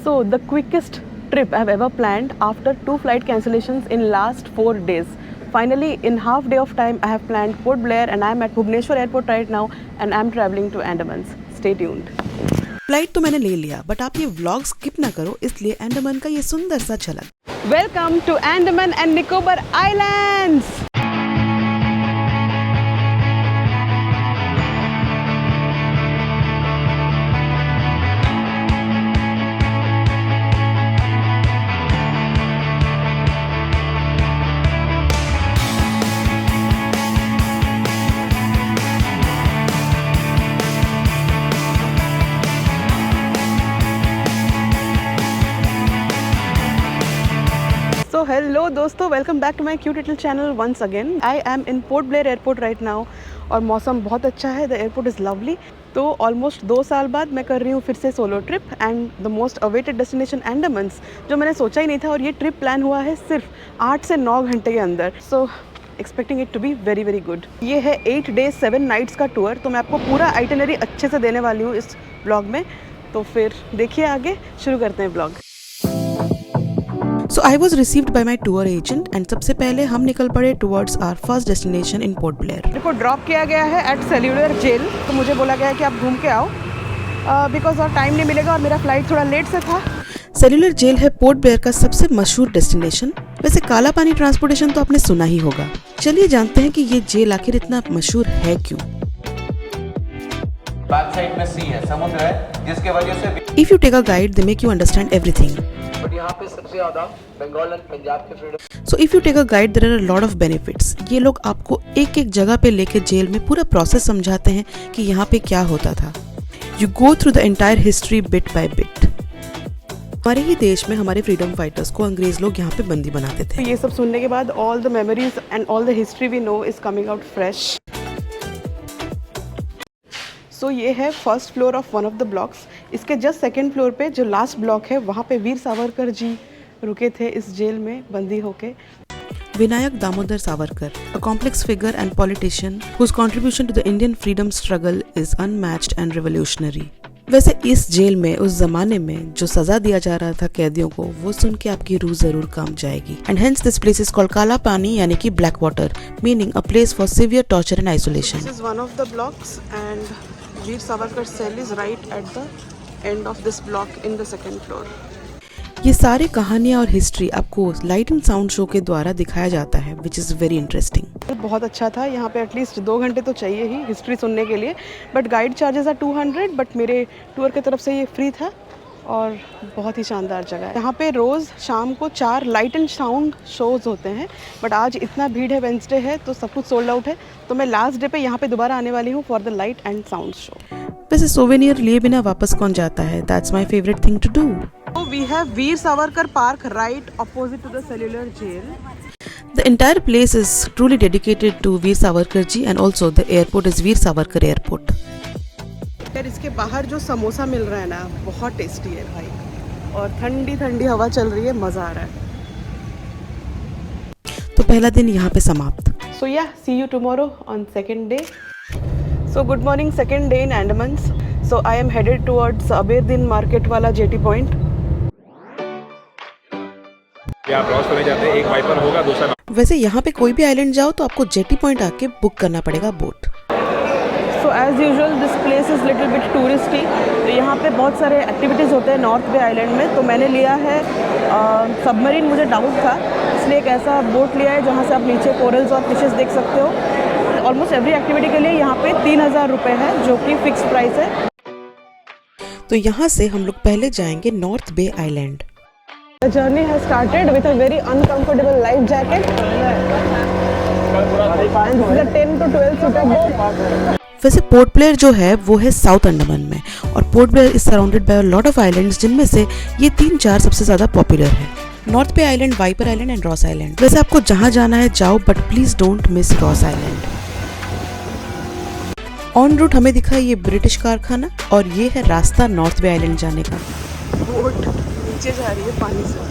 So the quickest trip I've ever planned after 2 flight cancellations in last 4 days. Finally, in half day of time, I have planned Port Blair and I'm at Bhubaneswar airport right now and I'm traveling to Andamans. Stay tuned. Flight तो मैंने ले लिया, but आप ये vlog skip ना करो, इसलिए अंडमान का ये सुंदर सा झलक। Welcome to Andaman and Nicobar Islands. So hello दोस्तों, welcome back to my cute little channel once again. I am in Port Blair airport right now और मौसम बहुत अच्छा है। The airport is lovely. तो ऑलमोस्ट 2 साल बाद मैं कर रही हूँ फिर से solo trip and the most awaited destination Andamans, जो मैंने सोचा ही नहीं था। और ये ट्रिप प्लान हुआ है सिर्फ 8 से 9 घंटे के अंदर। So expecting it to be very very good. ये है 8 days 7 nights का टूर, तो मैं आपको पूरा आइटिनरी अच्छे से देने वाली हूँ इस ब्लॉग में। तो फिर देखिए, आगे शुरू करते हैं blog. So I was received by my tour agent and सबसे पहले हम निकल पड़े towards our first destination in Port Blair। मेरे को ड्रॉप किया गया है एट सेल्यूलर जेल। तो मुझे बोला गया है कि आप घूम के आओ बिकॉज और टाइम नहीं मिलेगा और मेरा फ्लाइट थोड़ा लेट से था। सेल्यूलर जेल है पोर्ट ब्लेयर का सबसे मशहूर डेस्टिनेशन। वैसे काला पानी ट्रांसपोर्टेशन तो आपने सुना ही होगा। चलिए जानते हैं कि ये जेल आखिर इतना मशहूर है क्यों। बैक साइड में सी है, समुद्र है, जिसके वजह से If you take a guide, they make you understand everything। But यहाँ पे सबसे ज्यादा बंगाल एंड पंजाब के freedom. So if you take a guide, there are a lot of benefits। ये लोग आपको एक एक जगह पे लेके जेल में पूरा प्रोसेस समझाते हैं कि यहाँ पे क्या होता था। You go through the entire history bit by bit। हमारे ही देश में हमारे फ्रीडम फाइटर्स को अंग्रेज लोग यहाँ पे बंदी बनाते थे। तो ये सब सुनने के बाद all the memories and all the history we know is coming out fresh. So ये है first floor of one of the blocks. इसके जस्ट सेकेंड फ्लोर पे जो लास्ट ब्लॉक है, वहाँ पे वीर सावरकर जी रुके थे इस जेल में बंदी होके। Vinayak Damodar Savarkar, a complex figure and politician whose contribution to the Indian freedom struggle is unmatched and revolutionary। वैसे इस जेल में उस जमाने में जो सजा दिया जा रहा था कैदियों को, वो सुन के आपकी रूह जरूर काम जाएगी। And hence this place is called Kala Pani, यानी कि black water, meaning a place for severe torture and isolation. This is one of the blocks and Veer Savarkar cell is right at the end of this block in the second floor. ये सारी कहानियाँ और history आपको light and sound show के द्वारा दिखाया जाता है, विच इज़ वेरी इंटरेस्टिंग। बहुत अच्छा था। यहाँ पे एटलीस्ट 2 घंटे तो चाहिए ही हिस्ट्री सुनने के लिए। But guide charges are 200, but मेरे टूर की तरफ से ये फ्री था और बहुत ही शानदार जगह है। यहाँ पे रोज़ शाम को 4 लाइट एंड साउंड शोज़ होते हैं, बट आज इतना भीड़ है, वेंसडे है, तो सब कुछ सोल्ड आउट है। तो मैं लास्ट डे पे यहाँ पे दोबारा आने वाली हूँ for the light and sound show. वैसे सोवेनियर लिए बिना वापस कौन जाता है? That's my favourite thing to do. So we have Veer Savarkar Park right opposite to the cellular jail. The entire place is truly dedicated to Veer Savarkar ji and also the airport is Veer Savarkar Airport। यार इसके बाहर जो समोसा मिल रहा है ना, बहुत tasty है भाई, और ठंडी ठंडी हवा चल रही है, मज़ा आ रहा है। तो पहला दिन यहाँ पे समाप्त। So yeah, see you tomorrow on second day. So good morning, second day in Andamans. So I am headed towards Aberdeen Market वाला JT point. आप क्रॉस करने जाते हैं, एक वाइपर होगा, दूसरा। वैसे यहाँ पे कोई भी आइलैंड जाओ तो आपको जेटी पॉइंट आके बुक करना पड़ेगा boat. So as usual this place is little bit touristy। तो यहाँ पे बहुत सारे एक्टिविटीज़ होते हैं नॉर्थ बे आइलैंड में। तो मैंने लिया है सबमरीन, मुझे डाउट था, इसलिए एक ऐसा बोट लिया है जहाँ से आप नीचे कोरल्स और फिशेस देख सकते हो। ऑलमोस्ट एवरी एक्टिविटी के लिए यहाँ पे 3000 रुपये है, जो कि फिक्स प्राइस है। तो यहाँ से हम लोग पहले जाएंगे North Bay Island. The journey has started with a very uncomfortable life jacket and this is a 10 to 12 seater boat। वैसे पोर्ट ब्लेयर जो है वो है साउथ अंडमान में, और Port Blair is surrounded by a lot of islands, जिनमें से ये 3-4 सबसे ज्यादा पॉपुलर है। North Bay Island, Viper Island and Ross Island. वैसे आपको जहाँ जाना है जाओ, but please don't miss Ross Island. On route हमें दिखा ये ब्रिटिश कारखाना और ये है रास्ता नॉर्थ बे आइलैंड जाने का। बोट नीचे जा रही है पानी से।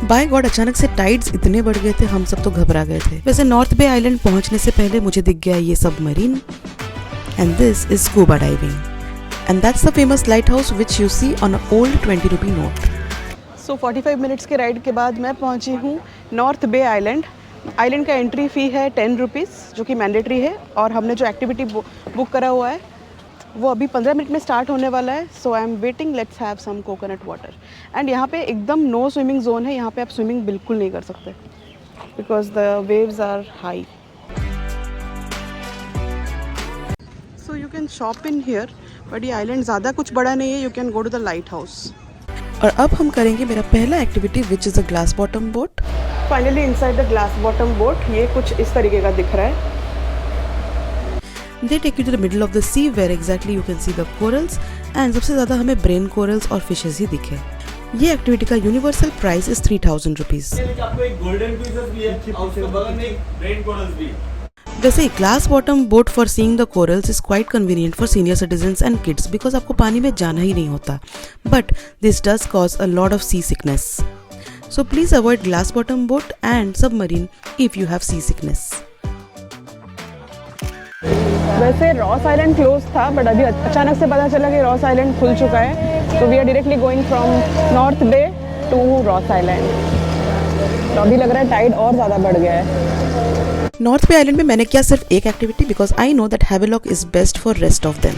बाय गॉड, अचानक से टाइड्स इतने बढ़ गए थे, हम सब तो घबरा गए थे। वैसे नॉर्थ बे आइलैंड पहुंचने से पहले मुझे दिख गया ये submarine and this is scuba diving. And that's the famous lighthouse which you see on an old 20 rupee note. So 45 minutes के राइड के बाद मैं पहुंची हूँ नॉर्थ बे आइलैंड। आइलैंड का एंट्री फ़ी है 10 रुपीज़, जो कि मैंडेटरी है, और हमने जो एक्टिविटी बुक करा हुआ है वो अभी 15 मिनट में स्टार्ट होने वाला है। So I am waiting, let's have some coconut water. And यहाँ पे एकदम नो स्विमिंग जोन है, यहाँ पे आप स्विमिंग बिल्कुल नहीं कर सकते because the waves are high. So you can shop in here, but ये आइलैंड ज़्यादा कुछ बड़ा नहीं है। You can go to the lighthouse. और अब हम करेंगे मेरा पहला activity which is a glass bottom boat. Finally inside the glass bottom boat, ये कुछ इस तरीके का दिख रहा है। They take you to the middle of the sea where exactly you can see the corals and सबसे ज़्यादा हमें ब्रेन corals और फिशेज ही दिखे। ये एक्टिविटी का यूनिवर्सल प्राइस इज 3000 रुपीज़। आपको एक गोल्डन फिशेस भी है और उसके बगल में एक ब्रेन कोरल्स भी। वैसे glass bottom boat for seeing the corals is quite convenient for senior citizens and kids because आपको पानी में जाना ही नहीं होता, but this does cause a lot of sea sickness, so please avoid glass bottom boat and submarine if you have sea sickness. वैसे Ross Island close था, but अभी अचानक से पता चला कि रॉस आइलैंड खुल चुका है। तो we are directly going from North Bay to Ross Island. तो अभी लग रहा है टाइड और ज़्यादा बढ़ गया है। नॉर्थ बे आइलैंड में मैंने किया सिर्फ एक activity because I know that Havelock is best for rest of them.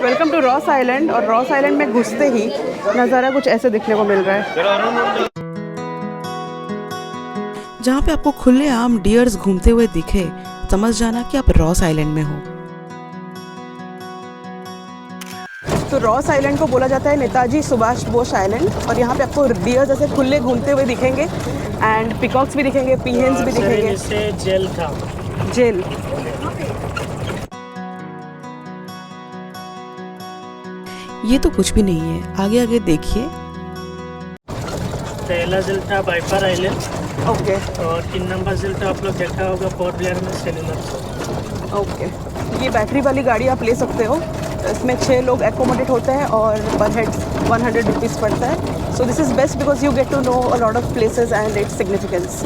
Welcome to Ross Island. और रॉस आइलैंड में घुसते ही नज़ारा कुछ ऐसे दिखने को मिल रहा है, जहाँ पे आपको खुले आम डियर्स घूमते हुए दिखे, समझ जाना कि आप रॉस आइलैंड में हो। तो रॉस आइलैंड को बोला जाता है नेताजी सुभाष बोस आइलैंड, और यहाँ पे आपको डियर्स ऐसे खुले घूमते हुए दिखेंगे एंड पिकॉक्स भी दिखेंगे, पीहेंस भी दिखेंगे। इससे जेल था। जेल। ये तो कुछ भी नहीं है, आगे आगे देखिए। पहला जेल था वाइपर आइलैंड। ओके और 3 नंबर जेल था आप लोग देखा होगा पोर्ट ब्लेयर में सेलुलर। ओके। ये बैटरी वाली गाड़ी आप ले सकते हो, इसमें 6 लोग एकोमोडेट होते हैं और पर हेड 100 रुपीज़ पड़ता है। So this is best because you get to know a lot of places and its significance.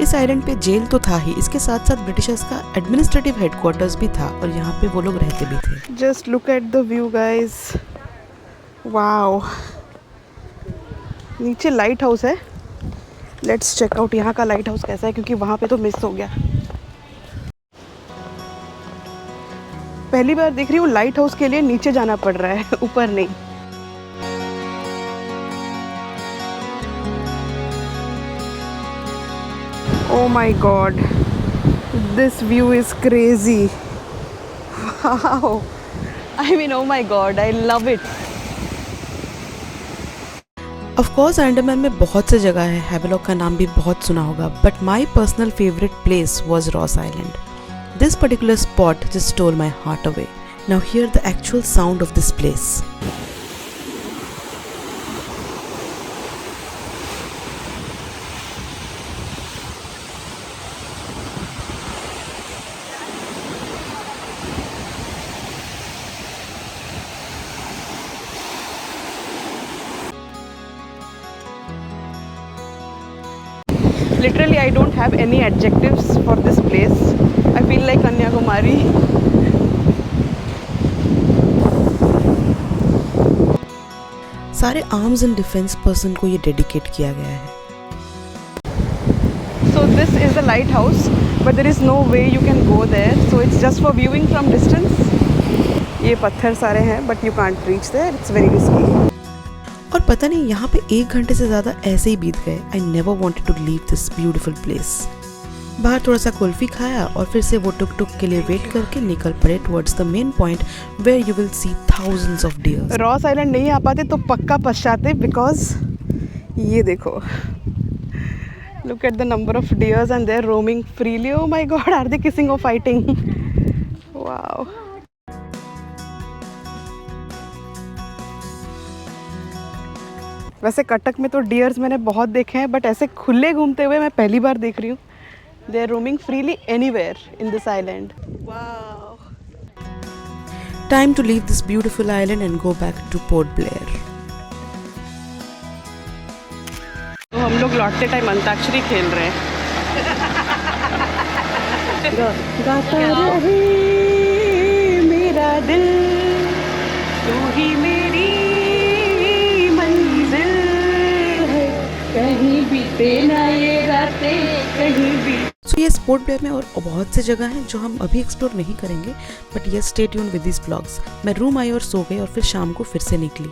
इस आइलैंड पे जेल तो था ही, इसके साथ साथ ब्रिटिशर्स का एडमिनिस्ट्रेटिव हेडक्वार्टर्स भी था और यहाँ पे वो लोग रहते भी थे। Just look at the view guys, wow. नीचे लाइट हाउस है, लेट्स चेक आउट यहाँ का लाइट हाउस कैसा है, क्योंकि वहाँ पे तो मिस हो गया। पहली बार देख रही हूँ लाइट हाउस के लिए नीचे जाना पड़ रहा है, ऊपर नहीं। Oh my god, this view is crazy. Wow. I mean, oh my god, I love it. Of course Andaman में बहुत से जगह है, हैवेलॉक का नाम भी बहुत सुना होगा, but my personal favourite place was Ross island. This particular spot just stole my heart away. Now here the actual sound of this place. Literally, I don't have any adjectives for this place. I feel like Kanyakumari. सारे arms and defence person को ये dedicate किया गया है। So this is the lighthouse, but there is no way you can go there. So it's just for viewing from distance. ये पत्थर सारे हैं, but you can't reach there. It's very risky. और पता नहीं यहाँ पे 1 घंटे से ज़्यादा ऐसे ही बीत गए। I never wanted to leave this beautiful place. बाहर थोड़ा सा कुल्फी खाया और फिर से वो टुक टुक के लिए वेट करके निकल पड़े towards the main point where you will see thousands of deers. Ross Island नहीं आ पाते तो पक्का पछताते, बिकॉज ये देखो, look at the number of deers and they're roaming freely. Oh my god, are they kissing or fighting? Wow. वैसे कटक में तो डियर्स मैंने बहुत देखे हैं, बट ऐसे खुले घूमते हुए मैं पहली बार देख रही हूँ। They are roaming freely anywhere in this island. Wow. Time to leave this beautiful island and go back to Port Blair. तो हम लोग लौटते टाइम अंताक्षरी खेल रहे हैं। गाता रहे मेरा दिल, तू ही मेरी मंजिल है, कहीं बीते ना ये रातें, कहीं भी। सो ये स्पोर्ट ब्लेयर में और बहुत से जगह हैं जो हम अभी एक्सप्लोर नहीं करेंगे, बट ये stay tune with this blogs. मैं रूम आई और सो गई और फिर शाम को फिर से निकली।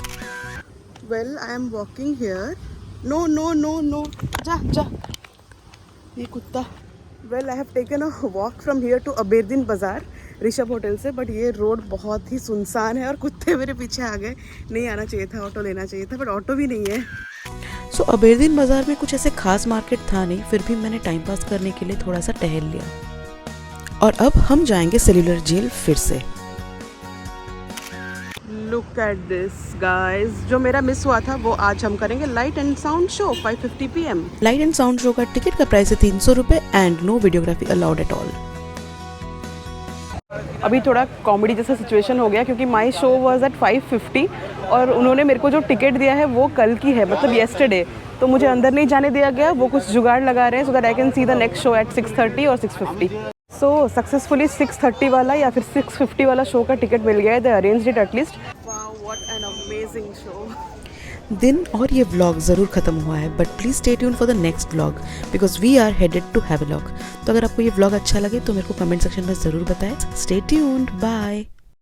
Well I am walking here. No no no no, जा जा ये कुत्ता। Well I have taken a walk from here to Aberdeen Bazaar Rishabh hotel से, बट ये रोड बहुत ही सुनसान है और कुत्ते मेरे पीछे आ गए। नहीं आना चाहिए था, ऑटो लेना चाहिए था, बट ऑटो भी नहीं है। सो अबेरदीन बाज़ार में कुछ ऐसे खास मार्केट था नहीं, फिर भी मैंने टाइम पास करने के लिए थोड़ा सा टहल लिया। और अब हम जाएंगे सेल्यूलर जेल फिर से। लुक एट दिस गाइस, जो मेरा मिस हुआ था वो आज हम करेंगे light and sound show 5:50 PM। Light and sound show का टिकट का प्राइस है 300 रुपये and no videography allowed at all. अभी थोड़ा कॉमेडी जैसा सिचुएशन हो गया क्योंकि माई शो वॉज एट 5:50 और उन्होंने मेरे को जो टिकट दिया है वो कल की है, मतलब येस्टरडे, तो मुझे अंदर नहीं जाने दिया गया। वो कुछ जुगाड़ लगा रहे हैं so that I can see the next show at 6:30 और 6:50। सो सक्सेसफुली 6:30 वाला या फिर 6:50 वाला शो का टिकट मिल गया है। They arranged it at least. Wow what an amazing show. दिन और ये व्लॉग ज़रूर ख़त्म हुआ है, but please stay tune for the next vlog because we are headed to Havelock. तो अगर आपको ये व्लॉग अच्छा लगे तो मेरे को कमेंट सेक्शन में ज़रूर बताएं। Stay tuned, bye.